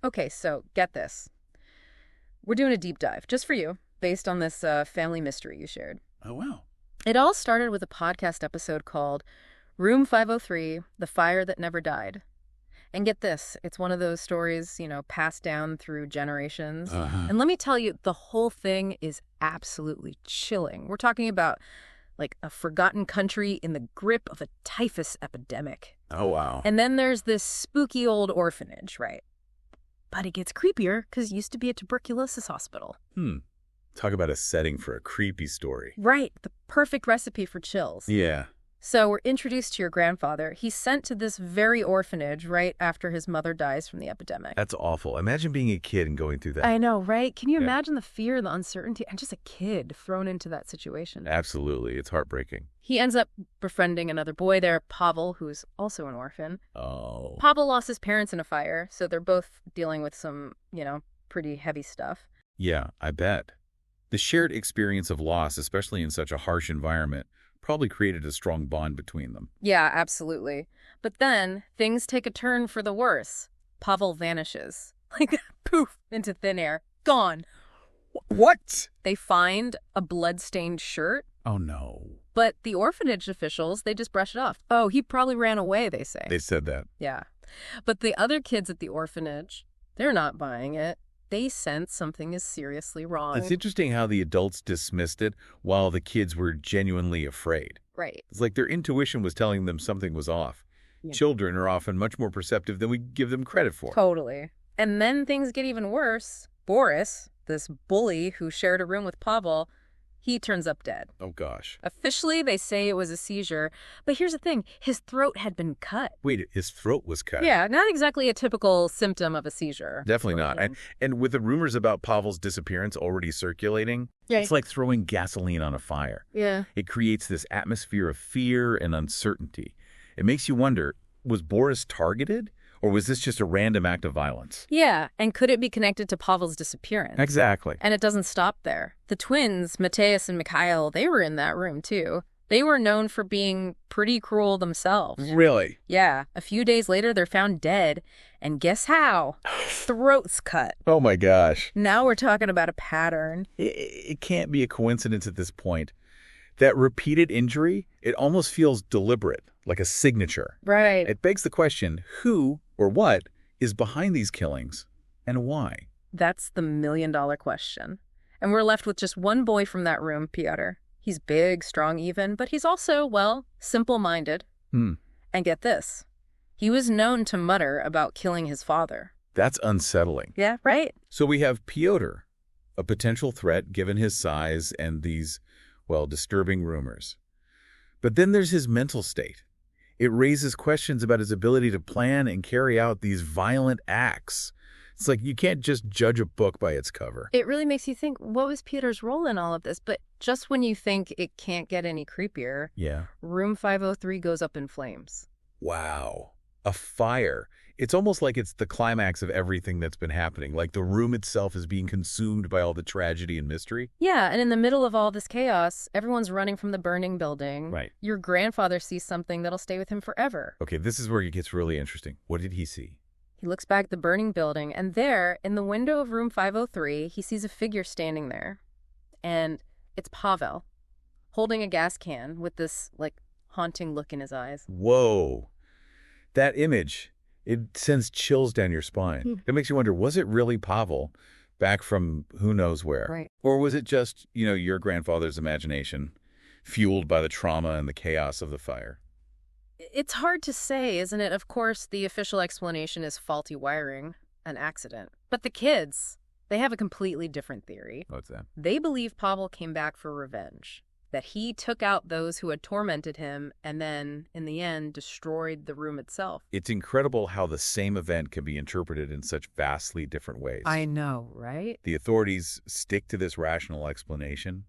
Okay, so get this. We're doing a deep dive, just for you, based on this family mystery you shared. Oh, wow. It all started with a podcast episode called Room 503, The Fire That Never Died. And get this, it's one of those stories, passed down through generations. Uh-huh. And let me tell you, the whole thing is absolutely chilling. We're talking about, like, a forgotten country in the grip of a typhus epidemic. Oh, wow. And then there's this spooky old orphanage, right? But it gets creepier because it used to be a tuberculosis hospital. Talk about a setting for a creepy story. Right, the perfect recipe for chills. Yeah. So we're introduced to your grandfather. He's sent to this very orphanage right after his mother dies from the epidemic. That's awful. Imagine being a kid and going through that. I know, right? Can you Yeah. imagine the fear, the uncertainty, and just a kid thrown into that situation? Absolutely. It's heartbreaking. He ends up befriending another boy there, Pavel, who's also an orphan. Oh. Pavel lost his parents in a fire, so they're both dealing with some, pretty heavy stuff. Yeah, I bet. The shared experience of loss, especially in such a harsh environment, probably created a strong bond between them. Yeah, absolutely. But then things take a turn for the worse. Pavel vanishes. Like, poof, into thin air. Gone. What? They find a blood-stained shirt, Oh, no. but the orphanage officials, they just brush it off. Oh, he probably ran away, they say. They said that. Yeah. But the other kids at the orphanage, they're not buying it. They sense something is seriously wrong. It's interesting how the adults dismissed it while the kids were genuinely afraid. Right. It's like their intuition was telling them something was off. Yeah. Children are often much more perceptive than we give them credit for. Totally. And then things get even worse. Boris, this bully who shared a room with Pavel, he turns up dead. Oh, gosh. Officially, they say it was a seizure. But here's the thing. His throat had been cut. Wait, his throat was cut. Yeah, not exactly a typical symptom of a seizure. Definitely not. And with the rumors about Pavel's disappearance already circulating, it's like throwing gasoline on a fire. Yeah. It creates this atmosphere of fear and uncertainty. It makes you wonder, was Boris targeted? Or was this just a random act of violence? Yeah, and could it be connected to Pavel's disappearance? Exactly. And it doesn't stop there. The twins, Mateus and Mikhail, they were in that room too. They were known for being pretty cruel themselves. Really? Yeah. A few days later, they're found dead. And guess how? Throats cut. Oh, my gosh. Now we're talking about a pattern. It can't be a coincidence at this point. That repeated injury, it almost feels deliberate, like a signature. Right. It begs the question, who or what is behind these killings and why? That's the million-dollar question. And we're left with just one boy from that room, Piotr. He's big, strong even, but he's also, well, simple-minded. And get this. He was known to mutter about killing his father. That's unsettling. Yeah, right? So we have Piotr, a potential threat given his size and these, well, disturbing rumors. But then there's his mental state. It raises questions about his ability to plan and carry out these violent acts. It's like you can't just judge a book by its cover. It really makes you think, what was Peter's role in all of this? But just when you think it can't get any creepier, Yeah. room 503 goes up in flames. Wow. A fire. It's almost like it's the climax of everything that's been happening. Like the room itself is being consumed by all the tragedy and mystery. Yeah, and in the middle of all this chaos, everyone's running from the burning building. Right. Your grandfather sees something that'll stay with him forever. Okay, this is where it gets really interesting. What did he see? He looks back at the burning building, and there, in the window of room 503, he sees a figure standing there. And it's Pavel, holding a gas can with this, haunting look in his eyes. Whoa. That image, it sends chills down your spine. It makes you wonder, was it really Pavel back from who knows where? Right. Or was it just, your grandfather's imagination, fueled by the trauma and the chaos of the fire? It's hard to say, isn't it? Of course, the official explanation is faulty wiring, an accident. But the kids, they have a completely different theory. What's that? They believe Pavel came back for revenge, that he took out those who had tormented him and then, in the end, destroyed the room itself. It's incredible how the same event can be interpreted in such vastly different ways. I know, right? The authorities stick to this rational explanation,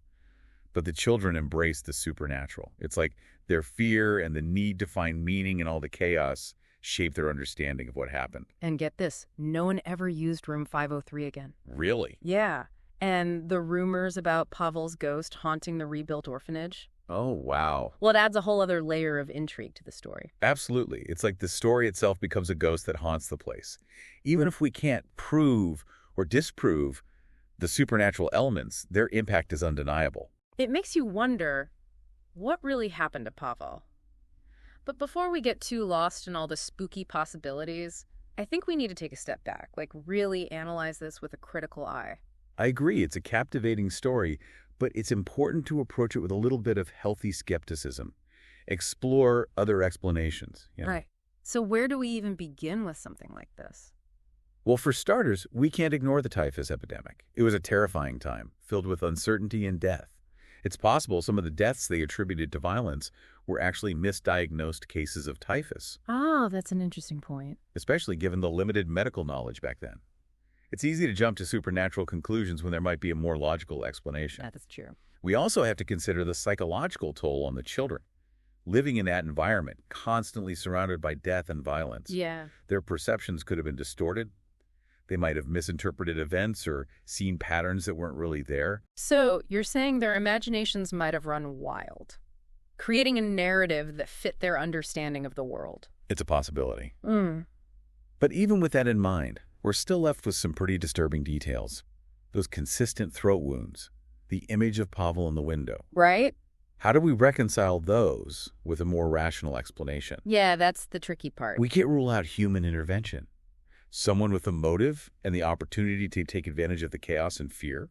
but the children embrace the supernatural. It's like their fear and the need to find meaning in all the chaos shape their understanding of what happened. And get this, no one ever used room 503 again. Really? Yeah. And the rumors about Pavel's ghost haunting the rebuilt orphanage, Oh, wow. Well, it adds a whole other layer of intrigue to the story. Absolutely. It's like the story itself becomes a ghost that haunts the place. Even if we can't prove or disprove the supernatural elements, their impact is undeniable. It makes you wonder, what really happened to Pavel? But before we get too lost in all the spooky possibilities, I think we need to take a step back, like really analyze this with a critical eye. I agree, it's a captivating story, but it's important to approach it with a little bit of healthy skepticism. Explore other explanations. Right. So where do we even begin with something like this? Well, for starters, we can't ignore the typhus epidemic. It was a terrifying time, filled with uncertainty and death. It's possible some of the deaths they attributed to violence were actually misdiagnosed cases of typhus. Oh, that's an interesting point. Especially given the limited medical knowledge back then. It's easy to jump to supernatural conclusions when there might be a more logical explanation. That's true. We also have to consider the psychological toll on the children. Living in that environment, constantly surrounded by death and violence, their perceptions could have been distorted. They might have misinterpreted events or seen patterns that weren't really there. So you're saying their imaginations might have run wild, creating a narrative that fit their understanding of the world. It's a possibility. But even with that in mind, we're still left with some pretty disturbing details. Those consistent throat wounds, the image of Pavel in the window. Right? How do we reconcile those with a more rational explanation? Yeah, that's the tricky part. We can't rule out human intervention. Someone with a motive and the opportunity to take advantage of the chaos and fear.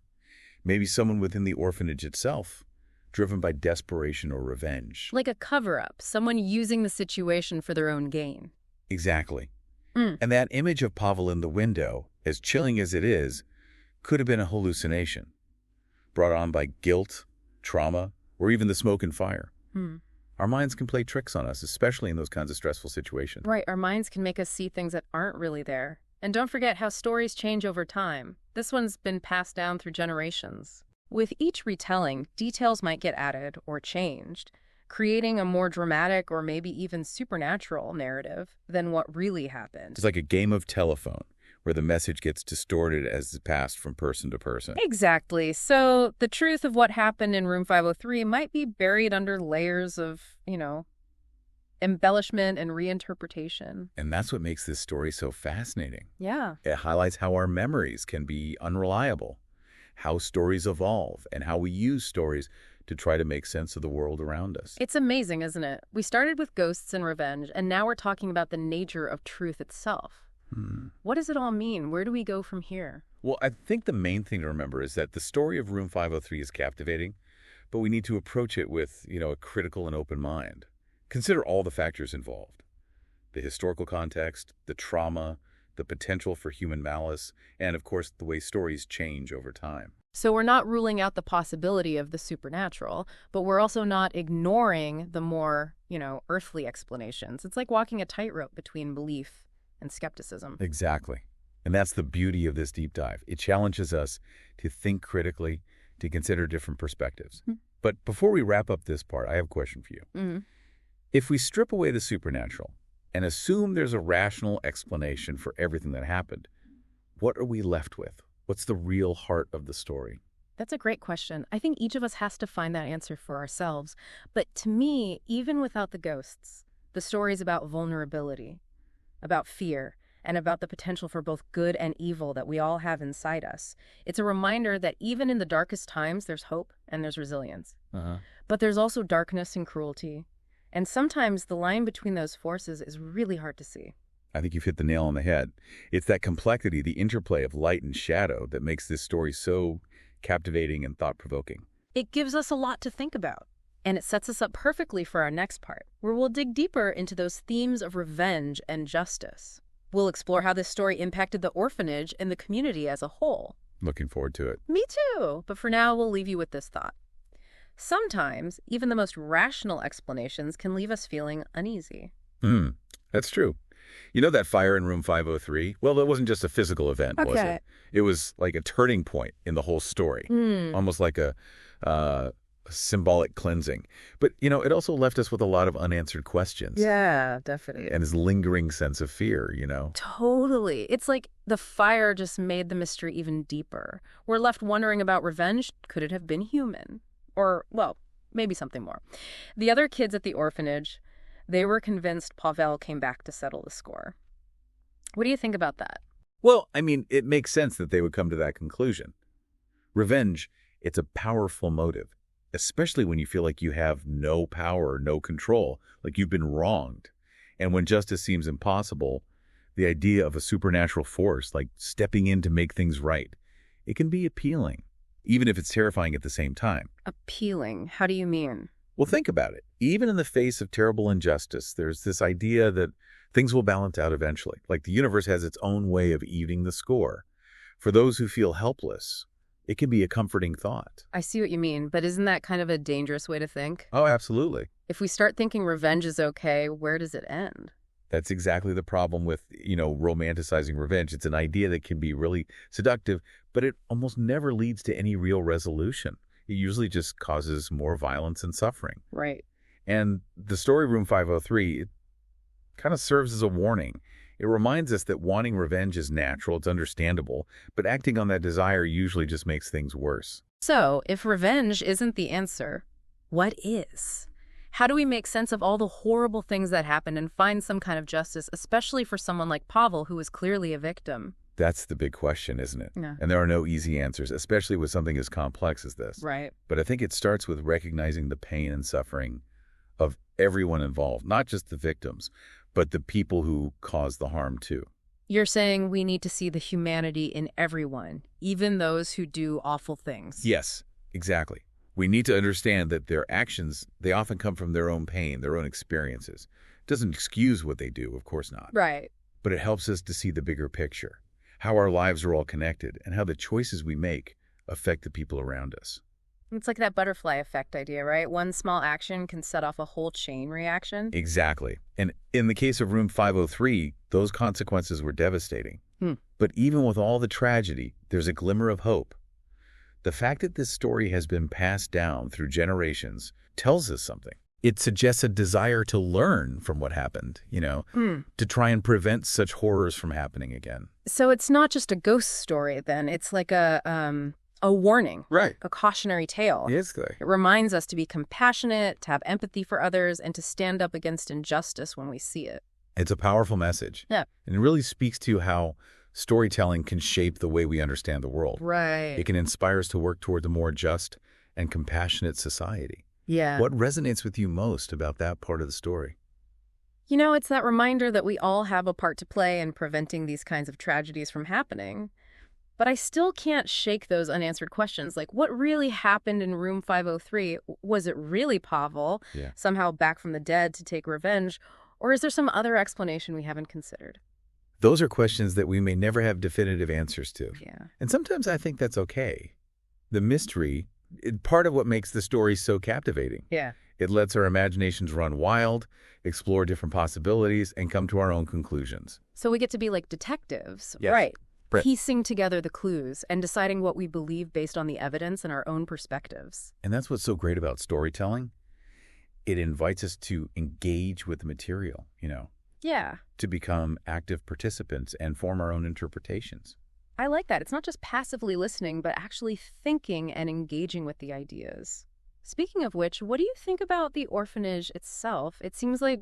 Maybe someone within the orphanage itself, driven by desperation or revenge. Like a cover-up, someone using the situation for their own gain. Exactly. And that image of Pavel in the window, as chilling as it is, could have been a hallucination, brought on by guilt, trauma, or even the smoke and fire. Our minds can play tricks on us, especially in those kinds of stressful situations. Right, our minds can make us see things that aren't really there. And don't forget how stories change over time. This one's been passed down through generations. With each retelling, details might get added or changed, creating a more dramatic or maybe even supernatural narrative than what really happened. It's like a game of telephone, where the message gets distorted as it's passed from person to person. Exactly. So the truth of what happened in room 503 might be buried under layers of, embellishment and reinterpretation. And that's what makes this story so fascinating. Yeah. It highlights how our memories can be unreliable, how stories evolve, and how we use stories to try to make sense of the world around us. It's amazing, isn't it? We started with ghosts and revenge, and now we're talking about the nature of truth itself. What does it all mean? Where do we go from here? Well, I think the main thing to remember is that the story of Room 503 is captivating, but we need to approach it with, a critical and open mind. Consider all the factors involved. The historical context, the trauma, the potential for human malice, and of course, the way stories change over time. So we're not ruling out the possibility of the supernatural, but we're also not ignoring the more, earthly explanations. It's like walking a tightrope between belief and skepticism. Exactly. And that's the beauty of this deep dive. It challenges us to think critically, to consider different perspectives. But before we wrap up this part, I have a question for you. If we strip away the supernatural and assume there's a rational explanation for everything that happened, what are we left with? What's the real heart of the story? That's a great question. I think each of us has to find that answer for ourselves. But to me, even without the ghosts, the story is about vulnerability, about fear, and about the potential for both good and evil that we all have inside us. It's a reminder that even in the darkest times, there's hope and there's resilience. But there's also darkness and cruelty. And sometimes the line between those forces is really hard to see. I think you've hit the nail on the head. It's that complexity, the interplay of light and shadow that makes this story so captivating and thought-provoking. It gives us a lot to think about. And it sets us up perfectly for our next part, where we'll dig deeper into those themes of revenge and justice. We'll explore how this story impacted the orphanage and the community as a whole. Looking forward to it. Me too. But for now, we'll leave you with this thought. Sometimes, even the most rational explanations can leave us feeling uneasy. That's true. You know that fire in room 503? Well, it wasn't just a physical event, was it? It was like a turning point in the whole story. Almost like a symbolic cleansing. But, it also left us with a lot of unanswered questions. Yeah, definitely. And this lingering sense of fear, Totally. It's like the fire just made the mystery even deeper. We're left wondering about revenge. Could it have been human? Or, well, maybe something more. The other kids at the orphanage, they were convinced Pavel came back to settle the score. What do you think about that? Well, I mean, it makes sense that they would come to that conclusion. Revenge, it's a powerful motive, especially when you feel like you have no power, no control, like you've been wronged. And when justice seems impossible, the idea of a supernatural force, like stepping in to make things right, it can be appealing, even if it's terrifying at the same time. Appealing? How do you mean? Well, think about it. Even in the face of terrible injustice, there's this idea that things will balance out eventually. Like the universe has its own way of evening the score. For those who feel helpless, it can be a comforting thought. I see what you mean, but isn't that kind of a dangerous way to think? Oh, absolutely. If we start thinking revenge is okay, where does it end? That's exactly the problem with, romanticizing revenge. It's an idea that can be really seductive, but it almost never leads to any real resolution. It usually just causes more violence and suffering. Right. And the story Room 503, it kind of serves as a warning. It reminds us that wanting revenge is natural, it's understandable, but acting on that desire usually just makes things worse. So, if revenge isn't the answer, what is? How do we make sense of all the horrible things that happened and find some kind of justice, especially for someone like Pavel, who was clearly a victim? That's the big question, isn't it? Yeah. And there are no easy answers, especially with something as complex as this. Right. But I think it starts with recognizing the pain and suffering of everyone involved, not just the victims, but the people who caused the harm too. You're saying we need to see the humanity in everyone, even those who do awful things. Yes, exactly. We need to understand that their actions, they often come from their own pain, their own experiences. It doesn't excuse what they do, of course not. Right. But it helps us to see the bigger picture, how our lives are all connected, and how the choices we make affect the people around us. It's like that butterfly effect idea, right? One small action can set off a whole chain reaction. Exactly. And in the case of Room 503, those consequences were devastating. But even with all the tragedy, there's a glimmer of hope. The fact that this story has been passed down through generations tells us something. It suggests a desire to learn from what happened, to try and prevent such horrors from happening again. So it's not just a ghost story, then. It's like a warning. Right. A cautionary tale. Yes. It reminds us to be compassionate, to have empathy for others, and to stand up against injustice when we see it. It's a powerful message. Yeah. And it really speaks to how storytelling can shape the way we understand the world. Right. It can inspire us to work toward a more just and compassionate society. Yeah. What resonates with you most about that part of the story? It's that reminder that we all have a part to play in preventing these kinds of tragedies from happening. But I still can't shake those unanswered questions. Like, what really happened in Room 503? Was it really Pavel, somehow back from the dead to take revenge? Or is there some other explanation we haven't considered? Those are questions that we may never have definitive answers to. Yeah. And sometimes I think that's okay. The mystery, part of what makes the story so captivating. Yeah. It lets our imaginations run wild, explore different possibilities, and come to our own conclusions. So we get to be like detectives. Yes. Right. Right. Piecing together the clues and deciding what we believe based on the evidence and our own perspectives. And that's what's so great about storytelling. It invites us to engage with the material, Yeah. to become active participants and form our own interpretations. I like that. It's not just passively listening, but actually thinking and engaging with the ideas. Speaking of which, what do you think about the orphanage itself? It seems like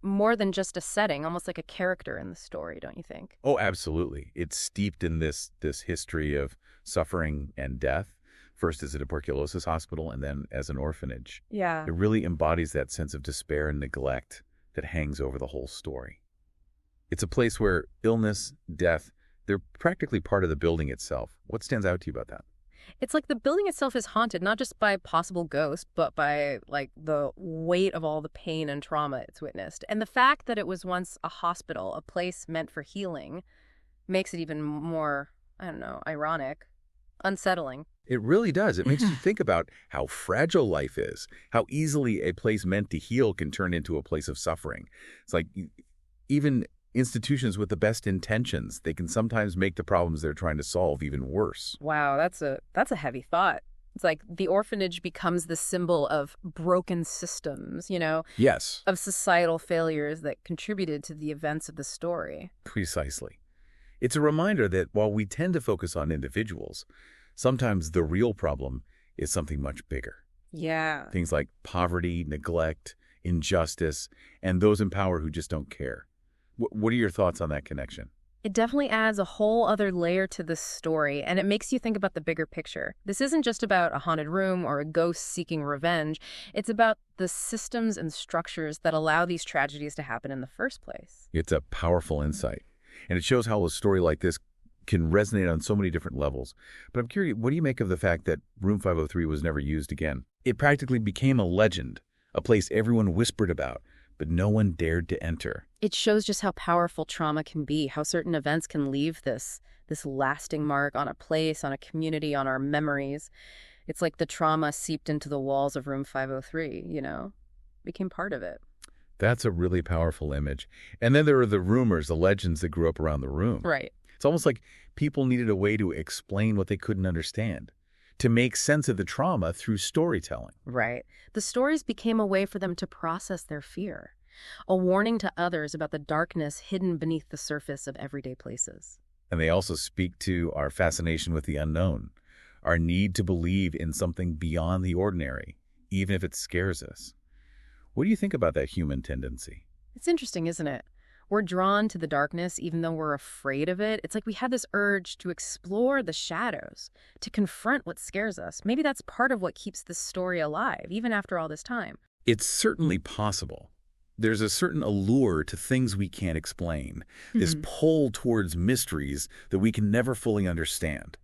more than just a setting, almost like a character in the story, don't you think? Oh, absolutely. It's steeped in this history of suffering and death, first as a tuberculosis hospital and then as an orphanage. Yeah. It really embodies that sense of despair and neglect that hangs over the whole story. It's a place where illness, death, they're practically part of the building itself. What stands out to you about that? It's like the building itself is haunted, not just by possible ghosts, but by like the weight of all the pain and trauma it's witnessed. And the fact that it was once a hospital, a place meant for healing, makes it even more, ironic, unsettling. It really does. It makes you think about how fragile life is, how easily a place meant to heal can turn into a place of suffering. It's like even institutions with the best intentions, they can sometimes make the problems they're trying to solve even worse. Wow, that's a heavy thought. It's like the orphanage becomes the symbol of broken systems, Yes. of societal failures that contributed to the events of the story. Precisely. It's a reminder that while we tend to focus on individuals, sometimes the real problem is something much bigger. Yeah. Things like poverty, neglect, injustice, and those in power who just don't care. What are your thoughts on that connection? It definitely adds a whole other layer to the story, and it makes you think about the bigger picture. This isn't just about a haunted room or a ghost seeking revenge. It's about the systems and structures that allow these tragedies to happen in the first place. It's a powerful insight, and it shows how a story like this can resonate on so many different levels. But I'm curious, what do you make of the fact that Room 503 was never used again? It practically became a legend, a place everyone whispered about, but no one dared to enter. It shows just how powerful trauma can be, how certain events can leave this lasting mark on a place, on a community, on our memories. It's like the trauma seeped into the walls of Room 503, became part of it. That's a really powerful image. And then there are the rumors, the legends that grew up around the room. Right. It's almost like people needed a way to explain what they couldn't understand, to make sense of the trauma through storytelling. Right. The stories became a way for them to process their fear, a warning to others about the darkness hidden beneath the surface of everyday places. And they also speak to our fascination with the unknown, our need to believe in something beyond the ordinary, even if it scares us. What do you think about that human tendency? It's interesting, isn't it? We're drawn to the darkness even though we're afraid of it. It's like we have this urge to explore the shadows, to confront what scares us. Maybe that's part of what keeps this story alive, even after all this time. It's certainly possible. There's a certain allure to things we can't explain, this pull towards mysteries that we can never fully understand.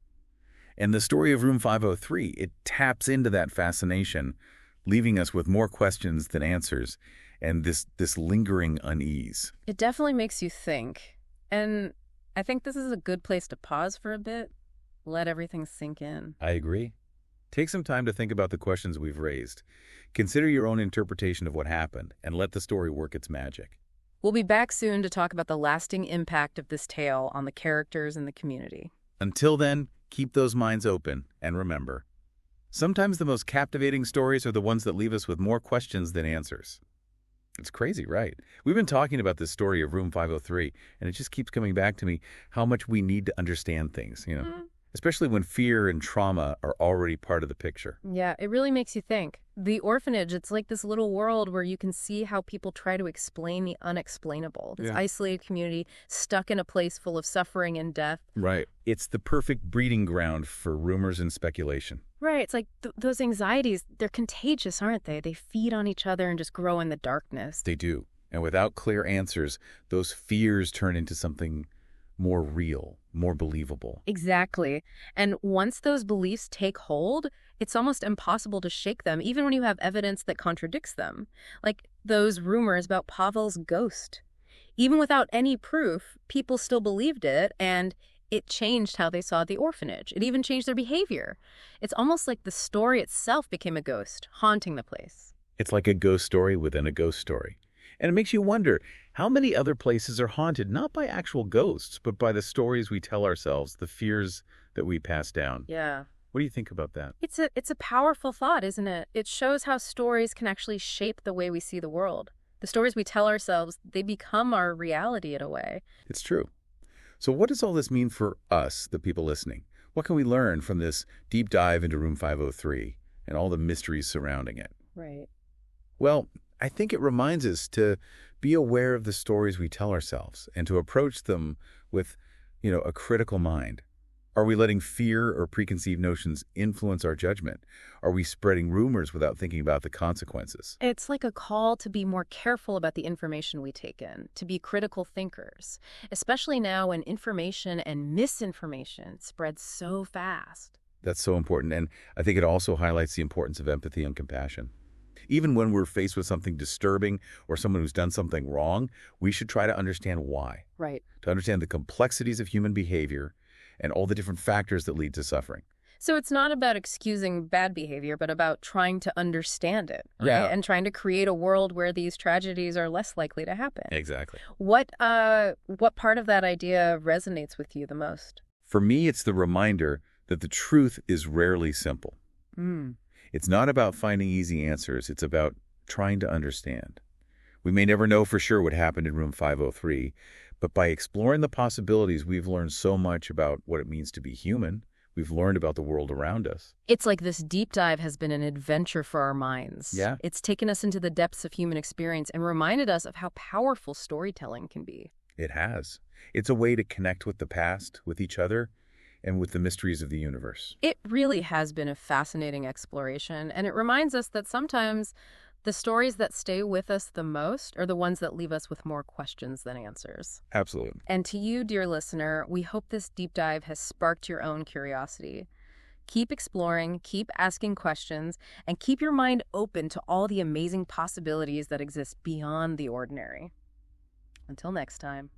And the story of Room 503, it taps into that fascination, leaving us with more questions than answers, and this lingering unease. It definitely makes you think. And I think this is a good place to pause for a bit, let everything sink in. I agree. Take some time to think about the questions we've raised. Consider your own interpretation of what happened, and let the story work its magic. We'll be back soon to talk about the lasting impact of this tale on the characters and the community. Until then, keep those minds open, and remember, sometimes the most captivating stories are the ones that leave us with more questions than answers. It's crazy, right? We've been talking about this story of Room 503, and it just keeps coming back to me how much we need to understand things, especially when fear and trauma are already part of the picture. Yeah, it really makes you think. The Orphanage, it's like this little world where you can see how people try to explain the unexplainable. This isolated community stuck in a place full of suffering and death. Right. It's the perfect breeding ground for rumors and speculation. Right. It's like those anxieties, they're contagious, aren't they? They feed on each other and just grow in the darkness. They do. And without clear answers, those fears turn into something more real, more believable. Exactly. And once those beliefs take hold, it's almost impossible to shake them, even when you have evidence that contradicts them. Like those rumors about Pavel's ghost. Even without any proof, people still believed it, and it changed how they saw the orphanage. It even changed their behavior. It's almost like the story itself became a ghost, haunting the place. It's like a ghost story within a ghost story. And it makes you wonder, how many other places are haunted not by actual ghosts, but by the stories we tell ourselves, the fears that we pass down? Yeah. What do you think about that? It's a powerful thought, isn't it? It shows how stories can actually shape the way we see the world. The stories we tell ourselves, they become our reality in a way. It's true. So what does all this mean for us, the people listening? What can we learn from this deep dive into Room 503 and all the mysteries surrounding it? Right. Well, I think it reminds us to be aware of the stories we tell ourselves and to approach them with, a critical mind. Are we letting fear or preconceived notions influence our judgment? Are we spreading rumors without thinking about the consequences? It's like a call to be more careful about the information we take in, to be critical thinkers, especially now when information and misinformation spread so fast. That's so important, and I think it also highlights the importance of empathy and compassion. Even when we're faced with something disturbing or someone who's done something wrong, we should try to understand why. Right. To understand the complexities of human behavior and all the different factors that lead to suffering. So it's not about excusing bad behavior, but about trying to understand it, right? Yeah. And trying to create a world where these tragedies are less likely to happen. Exactly. What part of that idea resonates with you the most? For me, it's the reminder that the truth is rarely simple. It's not about finding easy answers. It's about trying to understand. We may never know for sure what happened in Room 503, but by exploring the possibilities, we've learned so much about what it means to be human, We've learned about the world around us. It's like this deep dive has been an adventure for our minds. Yeah. It's taken us into the depths of human experience and reminded us of how powerful storytelling can be. It has. It's a way to connect with the past, with each other, and with the mysteries of the universe. It really has been a fascinating exploration, and it reminds us that sometimes the stories that stay with us the most are the ones that leave us with more questions than answers. Absolutely. And to you, dear listener, we hope this deep dive has sparked your own curiosity. Keep exploring, keep asking questions, and keep your mind open to all the amazing possibilities that exist beyond the ordinary. Until next time.